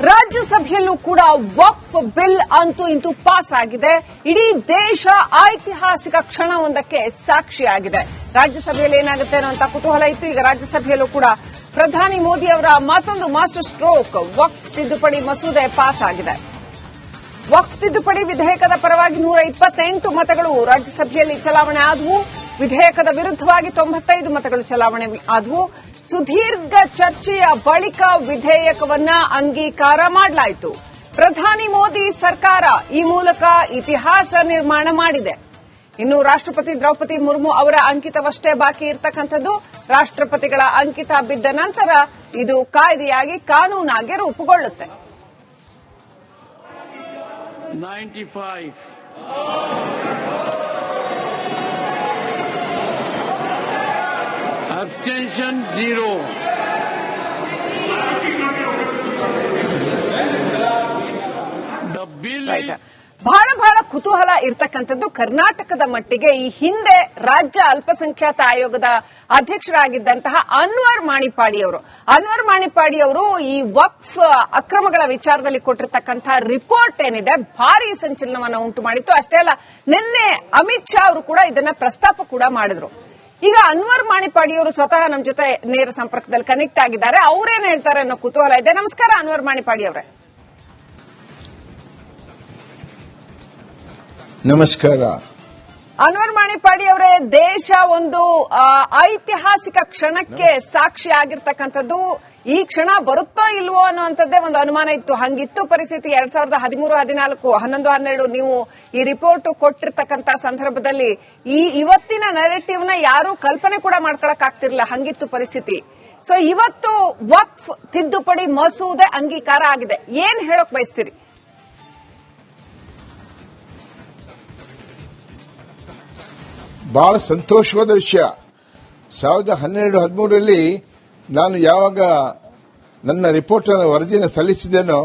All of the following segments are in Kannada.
ರಾಜ್ಯಸಭೆಯಲ್ಲೂ ಕೂಡ ವಕ್ಫ್ ಬಿಲ್ ಅಂತೂ ಇಂತೂ ಪಾಸ್ ಆಗಿದೆ. ಇಡೀ ದೇಶ ಐತಿಹಾಸಿಕ ಕ್ಷಣವೊಂದಕ್ಕೆ ಸಾಕ್ಷಿಯಾಗಿದೆ. ರಾಜ್ಯಸಭೆಯಲ್ಲಿ ಏನಾಗುತ್ತೆ ಅನ್ನುವಂತ ಕುತೂಹಲ ಇತ್ತು. ಈಗ ರಾಜ್ಯಸಭೆಯಲ್ಲೂ ಕೂಡ ಪ್ರಧಾನಿ ಮೋದಿ ಅವರ ಮತ್ತೊಂದು ಮಾಸ್ಟರ್ ಸ್ಟ್ರೋಕ್ ವಕ್ಫ್ ತಿದ್ದುಪಡಿ ಮಸೂದೆ ಪಾಸ್ ಆಗಿದೆ. ವಕ್ಫ್ ತಿದ್ದುಪಡಿ ವಿಧೇಯಕದ ಪರವಾಗಿ 128 ಮತಗಳು ರಾಜ್ಯಸಭೆಯಲ್ಲಿ ಚಲಾವಣೆ ಆದವು. ವಿಧೇಯಕದ ವಿರುದ್ದವಾಗಿ 95 ಮತಗಳು ಚಲಾವಣೆ ಆದವು. ಸುದೀರ್ಘ ಚರ್ಚೆಯ ಬಳಿಕ ವಿಧೇಯಕವನ್ನ ಅಂಗೀಕಾರ ಮಾಡಲಾಯಿತು. ಪ್ರಧಾನಿ ಮೋದಿ ಸರ್ಕಾರ ಈ ಮೂಲಕ ಇತಿಹಾಸ ನಿರ್ಮಾಣ ಮಾಡಿದೆ. ಇನ್ನು ರಾಷ್ಟ್ರಪತಿ ದ್ರೌಪದಿ ಮುರ್ಮು ಅವರ ಅಂಕಿತವಷ್ಟೇ ಬಾಕಿ ಇರತಕ್ಕಂಥದ್ದು. ರಾಷ್ಟ್ರಪತಿಗಳ ಅಂಕಿತ ಬಿದ್ದ ನಂತರ ಇದು ಕಾಯ್ದೆಯಾಗಿ ಕಾನೂನಾಗಿ ರೂಪುಗೊಳ್ಳುತ್ತೆ. 95. Abstention 0. The bill is ಬಹಳ ಕುತೂಹಲ ಇರತಕ್ಕಂಥದ್ದು ಕರ್ನಾಟಕದ ಮಟ್ಟಿಗೆ. ಈ ಹಿಂದೆ ರಾಜ್ಯ ಅಲ್ಪಸಂಖ್ಯಾತ ಆಯೋಗದ ಅಧ್ಯಕ್ಷರಾಗಿದ್ದಂತಹ ಅನ್ವರ್ ಮಾಣಿಪಾಡಿ ಅವರು ಈ ವಕ್ಫ್ ಅಕ್ರಮಗಳ ವಿಚಾರದಲ್ಲಿ ಕೊಟ್ಟಿರತಕ್ಕಂತಹ ರಿಪೋರ್ಟ್ ಏನಿದೆ ಭಾರಿ ಸಂಚಲನವನ್ನು ಉಂಟು ಮಾಡಿತ್ತು. ಅಷ್ಟೇ ಅಲ್ಲ, ನಿನ್ನೆ ಅಮಿತ್ ಶಾ ಅವರು ಕೂಡ ಇದನ್ನ ಪ್ರಸ್ತಾಪ ಕೂಡ ಮಾಡಿದ್ರು. ಈಗ ಅನ್ವರ್ ಮಾಣಿಪಾಡಿಯವರು ಸ್ವತಃ ನಮ್ಮ ಜೊತೆ ನೇರ ಸಂಪರ್ಕದಲ್ಲಿ ಕನೆಕ್ಟ್ ಆಗಿದ್ದಾರೆ. ಅವರೇನ್ ಹೇಳ್ತಾರೆ ಅನ್ನೋ ಕುತೂಹಲ ಇದೆ. ನಮಸ್ಕಾರ ಅನ್ವರ್ ಮಾಣಿಪಾಡಿ ಅವರೇ. ನಮಸ್ಕಾರ. ಅನ್ವರ್ ಮಾಣಿಪಾಡಿ ಅವರೇ, ದೇಶ ಒಂದು ಐತಿಹಾಸಿಕ ಕ್ಷಣಕ್ಕೆ ಸಾಕ್ಷಿ ಆಗಿರ್ತಕ್ಕಂಥದ್ದು. ಈ ಕ್ಷಣ ಬರುತ್ತೋ ಇಲ್ವೋ ಅನ್ನುವಂಥದ್ದೇ ಒಂದು ಅನುಮಾನ ಇತ್ತು. ಹಂಗಿತ್ತು ಪರಿಸ್ಥಿತಿ 2013, 14, 11, 12 ನೀವು ಈ ರಿಪೋರ್ಟ್ ಕೊಟ್ಟಿರ್ತಕ್ಕಂಥ ಸಂದರ್ಭದಲ್ಲಿ ಇವತ್ತಿನ ನೆರೆಟಿವ್ ನ ಯಾರೂ ಕಲ್ಪನೆ ಕೂಡ ಮಾಡ್ಕೊಳಕ್ ಆಗ್ತಿರ್ಲಿಲ್ಲ. ಹಂಗಿತ್ತು ಪರಿಸ್ಥಿತಿ. ಸೊ ಇವತ್ತು ವಕ್ಫ್ ತಿದ್ದುಪಡಿ ಮಸೂದೆ ಅಂಗೀಕಾರ ಆಗಿದೆ. ಏನ್ ಹೇಳೋಕ್ ಬಯಸ್ತೀರಿ? ಬಹಳ ಸಂತೋಷವಾದ ವಿಷಯ. 2012-13ರಲ್ಲಿ ನಾನು ಯಾವಾಗ ನನ್ನ ರಿಪೋರ್ಟ್ ವರದಿಯನ್ನು ಸಲ್ಲಿಸಿದ್ದೇನೋ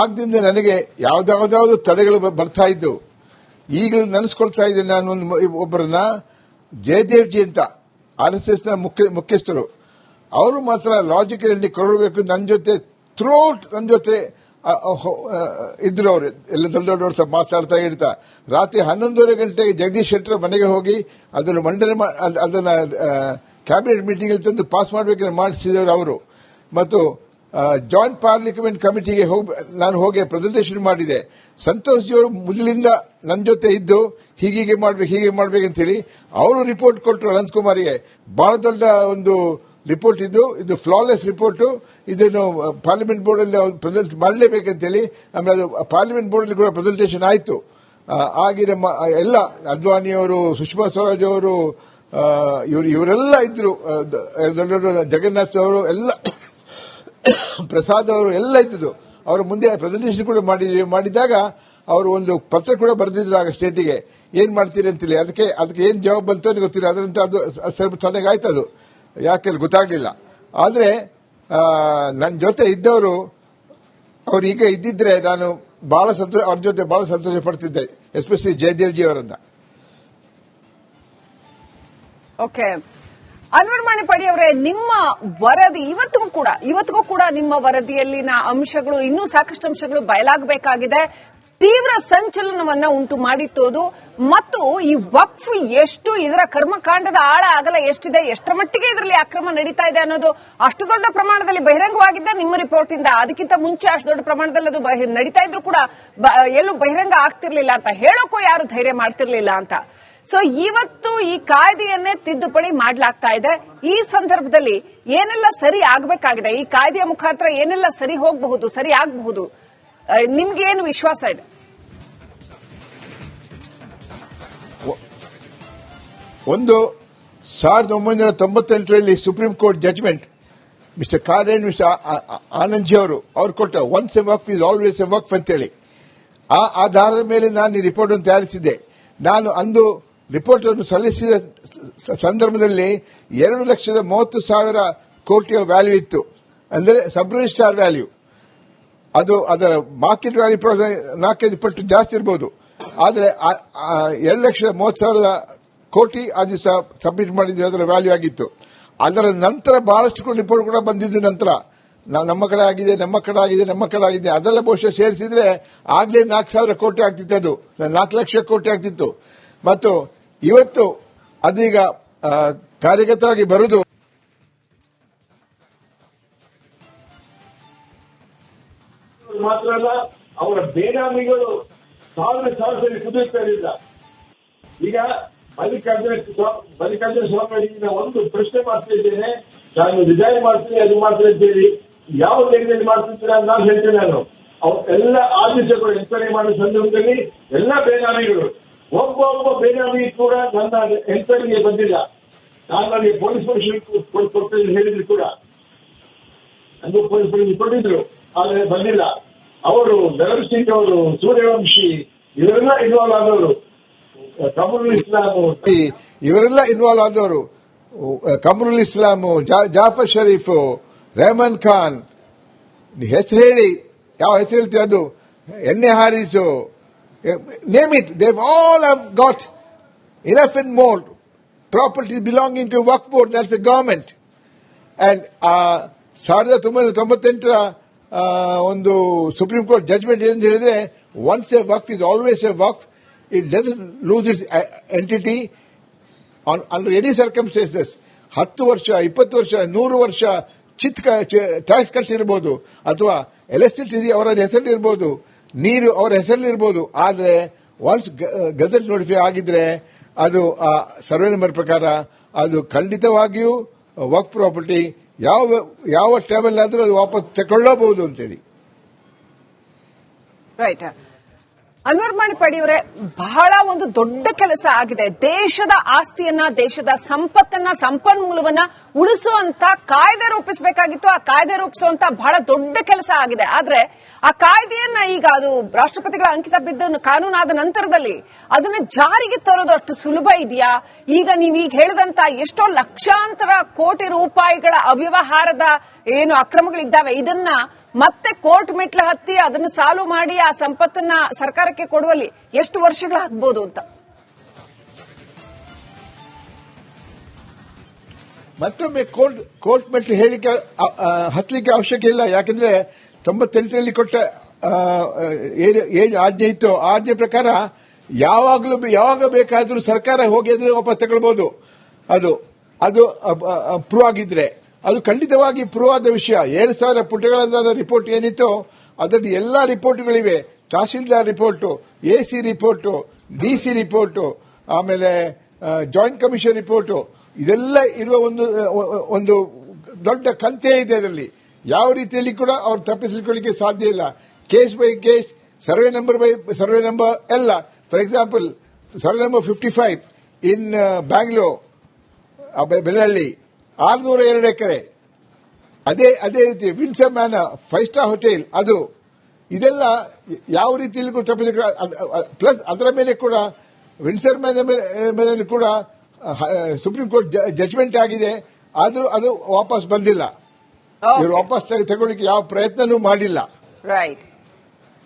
ಆಗದಿಂದ ನನಗೆ ಯಾವ್ದಾವ್ದಾವ್ದು ತಡೆಗಳು ಬರ್ತಾ ಇದ್ದು. ಈಗಲೂ ನೆನೆಸ್ಕೊಳ್ತಾ ಇದ್ದೇನೆ. ನಾನು ಒಬ್ಬರನ್ನ ಜಯದೇವ್ ಜಿ ಅಂತ RSS ನ ಮುಖ್ಯಸ್ಥರು, ಅವರು ಮಾತ್ರ ಲಾಜಿಕಲ್ ಕೊಡಬೇಕು. ನನ್ನ ಜೊತೆ ಇದ್ರು. ಅವರು ಎಲ್ಲ ದೊಡ್ಡವರು ಮಾತಾಡ್ತಾ ಇರ್ತಾ ರಾತ್ರಿ 11:30 ಗಂಟೆಗೆ ಜಗದೀಶ್ ಶೆಟ್ಟರ್ ಮನೆಗೆ ಹೋಗಿ ಅದನ್ನ ಕ್ಯಾಬಿನೆಟ್ ಮೀಟಿಂಗ್ ಅಲ್ಲಿ ತಂದು ಪಾಸ್ ಮಾಡಬೇಕಂತ ಮಾಡಿಸಿದವರು ಅವರು. ಮತ್ತು ಜಾಯಿಂಟ್ ಪಾರ್ಲಿಮೆಂಟ್ ಕಮಿಟಿಗೆ ನಾನು ಹೋಗಿ ಪ್ರೆಸೆಂಟೇಷನ್ ಮಾಡಿದೆ. ಸಂತೋಷ್ ಜಿ ಅವರು ಮೊದಲಿಂದ ನನ್ನ ಜೊತೆ ಇದ್ದು ಹೀಗೆ ಮಾಡ್ಬೇಕಂತ ಹೇಳಿ ಅವರು ರಿಪೋರ್ಟ್ ಕೊಟ್ಟರು. ಅನಂತಕುಮಾರಿಗೆ ಬಹಳ ದೊಡ್ಡ ಒಂದು ರಿಪೋರ್ಟ್ ಇದು ಫ್ಲಾಲೆಸ್ ರಿಪೋರ್ಟ್. ಇದನ್ನು ಪಾರ್ಲಿಮೆಂಟ್ ಬೋರ್ಡ್ ಅಲ್ಲಿ ಪ್ರೆಸೆಂಟ್ ಮಾಡಲೇಬೇಕಂತೇಳಿ ಆಮೇಲೆ ಅದು ಪಾರ್ಲಿಮೆಂಟ್ ಬೋರ್ಡ್ ಅಲ್ಲಿ ಕೂಡ ಪ್ರೆಸೆಂಟೇಷನ್ ಆಯಿತು. ಆಗಿನ ಎಲ್ಲ ಅದ್ವಾನಿಯವರು, ಸುಷ್ಮಾ ಸ್ವರಾಜ್ ಅವರು, ಇವರೆಲ್ಲ ಇದ್ರು. ದೊಡ್ಡ ಜಗನ್ನಾಥ್ ಅವರು ಎಲ್ಲ, ಪ್ರಸಾದ್ ಅವರು ಎಲ್ಲ ಇದ್ದು. ಅವರು ಮುಂದೆ ಪ್ರೆಸೆಂಟೇಷನ್ ಕೂಡ ಮಾಡಿದಾಗ ಅವರು ಒಂದು ಪತ್ರ ಕೂಡ ಬರೆದಿದ್ರು ಆಗ ಸ್ಟೇಟಿಗೆ, ಏನ್ ಮಾಡ್ತೀರಿ ಅಂತೇಳಿ. ಅದಕ್ಕೆ ಏನ್ ಜವಾಬ್ ಬಂತು ಅಂತ ಗೊತ್ತಿಲ್ಲ. ಅದರಂತ ಅದು ಸ್ವಲ್ಪ ತನಗಾಯ್ತು. ಅದು ಯಾಕೆ ಗೊತ್ತಾಗ್ಲಿಲ್ಲ. ಆದ್ರೆ ನನ್ನ ಜೊತೆ ಇದ್ದವರು ಅವ್ರು ಈಗ ಇದ್ದಿದ್ರೆ ನಾನು ಅವ್ರ ಜೊತೆ ಬಹಳ ಸಂತೋಷ ಪಡ್ತಿದ್ದೆ, ಎಸ್ಪೆಷಲಿ ಜಯದೇವ್ ಜಿ ಅವರನ್ನ. ಓಕೆ, ಅನ್ವರ್ ಮಾಣಿಪಾಡಿ ಅವರೇ, ನಿಮ್ಮ ವರದಿ ಇವತ್ತಿಗೂ ಕೂಡ ನಿಮ್ಮ ವರದಿಯಲ್ಲಿನ ಅಂಶಗಳು, ಇನ್ನೂ ಸಾಕಷ್ಟು ಅಂಶಗಳು ಬಯಲಾಗಬೇಕಾಗಿದೆ. ತೀವ್ರ ಸಂಚಲನವನ್ನ ಉಂಟು ಮಾಡಿತ್ತು. ಮತ್ತು ಈ ವಕ್ಫ್ ಎಷ್ಟು, ಇದರ ಕರ್ಮಕಾಂಡದ ಆಳ ಅಗಲ ಎಷ್ಟಿದೆ, ಎಷ್ಟರ ಮಟ್ಟಿಗೆ ಇದರಲ್ಲಿ ಅಕ್ರಮ ನಡೀತಾ ಇದೆ ಅನ್ನೋದು ಅಷ್ಟು ದೊಡ್ಡ ಪ್ರಮಾಣದಲ್ಲಿ ಬಹಿರಂಗವಾಗಿದ್ದ ನಿಮ್ಮ ರಿಪೋರ್ಟ್ ಇಂದ. ಅದಕ್ಕಿಂತ ಮುಂಚೆ ಅಷ್ಟು ದೊಡ್ಡ ಪ್ರಮಾಣದಲ್ಲಿ ಅದು ನಡೀತಾ ಇದ್ರು ಕೂಡ ಎಲ್ಲೂ ಬಹಿರಂಗ ಆಗ್ತಿರ್ಲಿಲ್ಲ ಅಂತ ಹೇಳೋಕ್ಕೂ ಯಾರು ಧೈರ್ಯ ಮಾಡ್ತಿರ್ಲಿಲ್ಲ ಅಂತ. ಸೊ ಇವತ್ತು ಈ ಕಾಯ್ದೆಯನ್ನೇ ತಿದ್ದುಪಡಿ ಮಾಡಲಾಗ್ತಾ ಇದೆ. ಈ ಸಂದರ್ಭದಲ್ಲಿ ಏನೆಲ್ಲ ಸರಿ ಆಗಬೇಕಾಗಿದೆ, ಈ ಕಾಯ್ದೆಯ ಮುಖಾಂತರ ಏನೆಲ್ಲ ಸರಿ ಹೋಗಬಹುದು, ಸರಿ ಆಗಬಹುದು, ನಿಮ್ಗೆ ಏನು ವಿಶ್ವಾಸ ಇದೆ? ಒಂದು 1998ರಲ್ಲಿ ಸುಪ್ರೀಂ ಕೋರ್ಟ್ ಜಡ್ಜ್ಮೆಂಟ್, ಮಿಸ್ಟರ್ ಕಾರೇನ್, ಮಿಸ್ಟರ್ ಆನಂದ್ ಅವರು ಕೊಟ್ಟ once a waqf is always a waqf ಅಂತೇಳಿ. ಆ ಆಧಾರದ ಮೇಲೆ ನಾನು ಈ ರಿಪೋರ್ಟ್ ಅನ್ನು ತಯಾರಿಸಿದ್ದೆ. ನಾನು ಅಂದು ರಿಪೋರ್ಟ್ ಅನ್ನು ಸಲ್ಲಿಸಿದ ಸಂದರ್ಭದಲ್ಲಿ 2,30,000 ಕೋಟಿಯ ವ್ಯಾಲ್ಯೂ ಇತ್ತು. ಅಂದರೆ ಸಬ್ ರಿಜಿಸ್ಟ್ರಾರ್ ವ್ಯಾಲ್ಯೂ. ಅದರ ಮಾರ್ಕೆಟ್ ವ್ಯಾಲ್ಯೂ 4-5 ಪಟ್ಟು ಜಾಸ್ತಿ ಇರಬಹುದು. ಆದರೆ 2,30,000 ಕೋಟಿ ಆ ದಿವಸ ಸಬ್ಮಿಟ್ ಮಾಡಿದ್ದು ಅದರ ವ್ಯಾಲ್ಯೂ ಆಗಿತ್ತು. ಅದರ ನಂತರ ಬಹಳಷ್ಟು ರಿಪೋರ್ಟ್ ಕೂಡ ಬಂದಿದ್ದ ನಂತರ ನಮ್ಮ ಕಡೆ ಆಗಿದೆ, ನಮ್ಮ ಕಡೆ ಆಗಿದೆ, ನಮ್ಮ ಕಡೆ ಆಗಿದೆ, ಅದೆಲ್ಲ ಬಹುಶಃ ಸೇರಿಸಿದ್ರೆ ಆಗ್ಲೇ 4,000 ಕೋಟಿ ಆಗ್ತಿತ್ತು, ಅದು 4 ಲಕ್ಷ ಕೋಟಿ ಆಗ್ತಿತ್ತು. ಮತ್ತು ಇವತ್ತು ಅದೀಗ ಕಾರ್ಯಗತವಾಗಿ ಬರುವುದು ಮಾತ್ರ ಅಲ್ಲ, ಅವರ ಬೇನಾಮಿಗಳು ಸಾವಿರ ಕುದುರುತ್ತಾ. ಈಗ ಮಲ್ಲಿಕಾರ್ಜುನ ಸ್ವಾಮಿ ಒಂದು ಪ್ರಶ್ನೆ ಮಾಡ್ತಾ ಇದ್ದೇನೆ, ನಾನು ರಿಸೈನ್ ಮಾಡ್ತೀನಿ, ಅದು ಮಾಡ್ತೀನಿ ಅಂತೇಳಿ ಯಾವ ಲೆಕ್ಕದಲ್ಲಿ ಮಾಡ್ತಿದ್ದೀರಾ ಅಂತ ನಾನು ಹೇಳ್ತೇನೆ. ನಾನು ಎಲ್ಲ ಆದೇಶಗಳು ಎನ್ಕ್ವೈರಿ ಮಾಡೋ ಸಂದರ್ಭದಲ್ಲಿ ಎಲ್ಲ ಬೇನಾಮಿಗಳು ಒಬ್ಬ ಬೇನಾಮಿ ಕೂಡ ನನ್ನ ಎನ್ಕ್ವೈರಿಗೆ ಬಂದಿಲ್ಲ. ನಾನು ನನಗೆ ಪೊಲೀಸ್ ಕೊಡ್ತೇನೆ ಹೇಳಿದ್ರು ಕೂಡ, ನನಗೂ ಪೊಲೀಸ್ ಕೊಟ್ಟಿದ್ರು, ಆದರೆ ಬಂದಿಲ್ಲ. ಅವರು ನರಮ್ ಸಿಂಗ್ ಅವರು, ಸೂರ್ಯವಂಶಿ, ಇವರೆಲ್ಲ ಇನ್ವಾಲ್ವ್ ಆದವರು, ಕಮರುಲ್ ಇಸ್ಲಾಂ ಇವರೆಲ್ಲ ಇನ್ವಾಲ್ವ್ ಆದವರು, ಕಮರುಲ್ ಇಸ್ಲಾಂ, ಜಾಫರ್ ಶರೀಫ್, ರೆಹಮಾನ್ ಖಾನ್, ಹೆಸರು ಹೇಳಿ ಯಾವ ಹೆಸರು ಹೇಳ್ತೀವಿ ಅದು, ಎನ್ ಎ ಹಾರಿಸು, name it, they all have got enough and more property belonging to waqf board, that's a government. And 1998 ಒಂದು ಸುಪ್ರೀಂ ಕೋರ್ಟ್ ಜಡ್ಜ್ಮೆಂಟ್ ಏನಂತ ಹೇಳಿದ್ರೆ, once a waqf is always a waqf, it doesn't lose its entity under any circumstances. 10 ವರ್ಷ, 20 ವರ್ಷ, 100 ವರ್ಷ ಟ್ಯಾಕ್ಸ್ ಕಟ್ಟಿರ್ಬೋದು, ಅಥವಾ ಎಲೆಕ್ಟ್ರಿಸಿಟಿ ಅವರ ಹೆಸರಿರ್ಬೋದು, ನೀರು ಅವರ ಹೆಸರಿರ್ಬೋದು. ಆದರೆ ಒನ್ಸ್ ಗೆಜೆಟ್ ನೋಟಿಫೈ ಆಗಿದ್ರೆ ಅದು ಆ ಸರ್ವೆ ನಂಬರ್ ಪ್ರಕಾರ ಅದು ಖಂಡಿತವಾಗಿಯೂ ವಕ್ಫ್ ಪ್ರಾಪರ್ಟಿ ಯಾವ ಟೈಮಲ್ಲಿ ಆದರೂ ಅದು ವಾಪಸ್ ತಗೊಳ್ಳಬಹುದು ಅಂತೇಳಿ. ರೈಟ್. ಅನ್ವರ್ ಮಾಣಿಪ್ಪಾಡಿ ಅವರೇ, ಬಹಳ ಒಂದು ದೊಡ್ಡ ಕೆಲಸ ಆಗಿದೆ. ದೇಶದ ಆಸ್ತಿಯನ್ನ, ದೇಶದ ಸಂಪತ್ತನ್ನ, ಸಂಪನ್ಮೂಲವನ್ನ ಉಳಿಸುವಂತ ಕಾಯ್ದೆ ರೂಪಿಸಬೇಕಾಗಿತ್ತು. ಆ ಕಾಯ್ದೆ ರೂಪಿಸುವಂತ ಬಹಳ ದೊಡ್ಡ ಕೆಲಸ ಆಗಿದೆ. ಆದ್ರೆ ಆ ಕಾಯ್ದೆಯನ್ನ ಈಗ ಅದು ರಾಷ್ಟ್ರಪತಿಗಳ ಅಂಕಿತ ಬಿದ್ದ ಕಾನೂನಾದ ನಂತರದಲ್ಲಿ ಅದನ್ನ ಜಾರಿಗೆ ತರೋದು ಅಷ್ಟು ಸುಲಭ ಇದೆಯಾ? ಈಗ ನೀವೀಗ ಹೇಳಿದಂತ ಎಷ್ಟೋ ಲಕ್ಷಾಂತರ ಕೋಟಿ ರೂಪಾಯಿಗಳ ಅವ್ಯವಹಾರದ ಏನು ಅಕ್ರಮಗಳಿದ್ದಾವೆ, ಇದನ್ನ ಮತ್ತೆ ಕೋರ್ಟ್ ಮೆಟ್ಲು ಹತ್ತಿ ಅದನ್ನು ಸಾಲ್ವ್ ಮಾಡಿ ಆ ಸಂಪತ್ತನ್ನ ಸರ್ಕಾರಕ್ಕೆ ಕೊಡುವಲ್ಲಿ ಎಷ್ಟು ವರ್ಷಗಳಾಗಬಹುದು ಅಂತ? ಮತ್ತೊಮ್ಮೆ ಕೋರ್ಟ್ ಮೆಟ್ಲು ಹೇಳಿಕೆ ಹತ್ತಲಿಕ್ಕೆ ಅವಶ್ಯಕ ಇಲ್ಲ. ಯಾಕಂದ್ರೆ 98ರಲ್ಲಿ ಕೊಟ್ಟ ಏನು ಆಜ್ಞೆ ಇತ್ತು, ಆ ಆಜ್ಞೆ ಪ್ರಕಾರ ಯಾವಾಗ ಬೇಕಾದರೂ ಸರ್ಕಾರ ಹೋಗಿ ಅದನ್ನು ವಾಪಸ್ ತಗೊಳ್ಬಹುದು. ಅದು ಪ್ರೂವ್ ಆಗಿದ್ರೆ, ಅದು ಖಂಡಿತವಾಗಿ ಪ್ರೂವ್ ಆದ ವಿಷಯ. 7,000 ಪುಟಗಳಾದ ರಿಪೋರ್ಟ್ ಏನಿತ್ತು ಅದರಲ್ಲಿ ಎಲ್ಲಾ ರಿಪೋರ್ಟ್ಗಳಿವೆ. Tahsildar report, AC report, DC report, ಆಮೇಲೆ ಜಾಯಿಂಟ್ ಕಮಿಷನ್ ರಿಪೋರ್ಟು, ಇದೆಲ್ಲ ಇರುವ ಒಂದು ದೊಡ್ಡ ಕಂತೆ ಇದೆ. ಅದರಲ್ಲಿ ಯಾವ ರೀತಿಯಲ್ಲಿ ಕೂಡ ಅವ್ರು ತಪ್ಪಿಸಿಕೊಳ್ಳಿಕ್ಕೆ ಸಾಧ್ಯ ಇಲ್ಲ. Case by case, survey number by survey number ಎಲ್ಲ. ಫಾರ್ ಎಕ್ಸಾಂಪಲ್, ಸರ್ವೆ ನಂಬರ್ 55 ಇನ್ ಬ್ಯಾಂಗ್ಳೂರ್, ಬೆಳ್ಳಹಳ್ಳಿ 602 ಎಕರೆ. ಅದೇ ರೀತಿ ವಿನ್ಸರ್ ಮ್ಯಾನರ್ 5 ಸ್ಟಾರ್ ಹೋಟೆಲ್, ಅದು ಇದೆಲ್ಲ ಯಾವ ರೀತಿಯಲ್ಲಿ ಕೂಡ ಪ್ಲಸ್ ಅದರ ಮೇಲೆ ಕೂಡ ವಿನ್ಸರ್ ಮೇಲೆ ಕೂಡ ಸುಪ್ರೀಂ ಕೋರ್ಟ್ ಜಡ್ಜ್ಮೆಂಟ್ ಆಗಿದೆ. ಆದರೂ ಅದು ವಾಪಸ್ ಬಂದಿಲ್ಲ. ಇವರು ವಾಪಸ್ ತಗೊಳ್ಳಿಕ್ಕೆ ಯಾವ ಪ್ರಯತ್ನನೂ ಮಾಡಿಲ್ಲ. ರೈಟ್.